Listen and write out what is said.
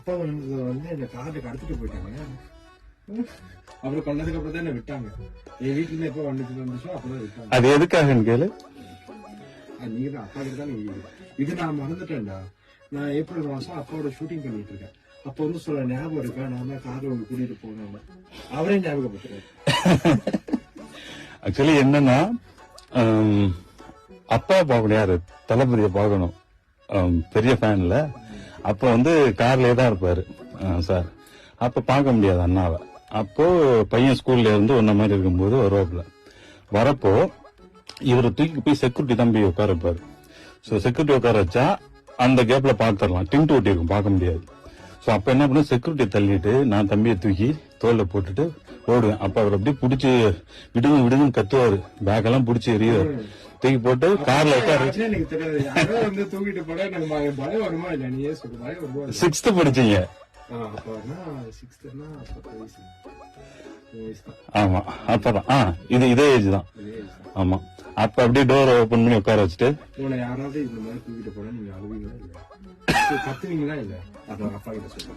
அப்பா வந்து என்ன கார்ல கடத்திட்டு போயிட்டாங்க. அப்புறம் கொண்டதுக்கு அப்புறம் தான் என்ன விட்டாங்க. என் வீட்டுல எப்ப வந்துச்சோ அப்பதான் விட்டாங்க. அது எதுக்காகன்னு கேளு. நீங்க தான் அப்பா கிட்ட தான் நீங்க இது நான் மறந்துட்டேன்டா. நான் ஏப்ரல் மாசம் அப்பாவோட ஷூட்டிங் பண்ணிட்டு இருக்கேன். அப்ப வந்து சொல்ல ஞாபகம் இருக்கா, நான் தான் கார்ல ஒன்று கூட்டிட்டு போனேன். அவரே ஞாபகப்படுத்துறேன். ஆக்சுவலி என்னன்னா, அப்பா பார்க்கணும், யாரு தளபதியை பார்க்கணும், பெரிய ஃபேன்ல. அப்ப வந்து கார்லயே தான் இருப்பாரு சார். அப்ப பார்க்க முடியாது அண்ணாவை. அப்போ பையன் ஸ்கூல்ல இருந்து ஒன்ன மாதிரி இருக்கும்போது வருவாப்புல. வரப்போ இவரை தூக்கி போய் செக்யூரிட்டி தான் போய் உட்கார வைப்பாரு. ஸோ செக்யூரிட்டி உட்கார வச்சா அந்த கேப்ல பாத்துரலாம், டிண்ட் ஒட்டி இருக்கும், பார்க்க முடியாது. ஸோ அப்ப என்ன பண்ண, செக்யூரிட்டி தள்ளிட்டு நான் தம்பியை தூக்கி தோல்ல போட்டுட்டு ஓடுவேன். அப்ப அவர் அப்படியே பிடிச்சி விடுங்க விடுங்கன்னு கத்துவாரு. பேக் எல்லாம் பிடிச்சி எறிவாரு. தூக்கி போட்டு கார்ல உட்கார வச்சு. எனக்கு தெரியாது தூக்கிட்டு போட எனக்கு பயம் வருமா இல்ல, நீயே சொல்லு. பயம் வருமா? 6th படிச்சீங்க. ஆமா அப்பதான் இதே ஏஜ் தான். ஆமா அப்ப அப்படியே டோர் ஓபன் பண்ணி உட்கார வச்சுட்டு, யாராவது இந்த மாதிரி தூக்கிட்டு போனா நீங்க அழுவீங்களா இல்ல, கத்துவீங்களா இல்ல, அப்பா கிட்ட சொல்லுங்க.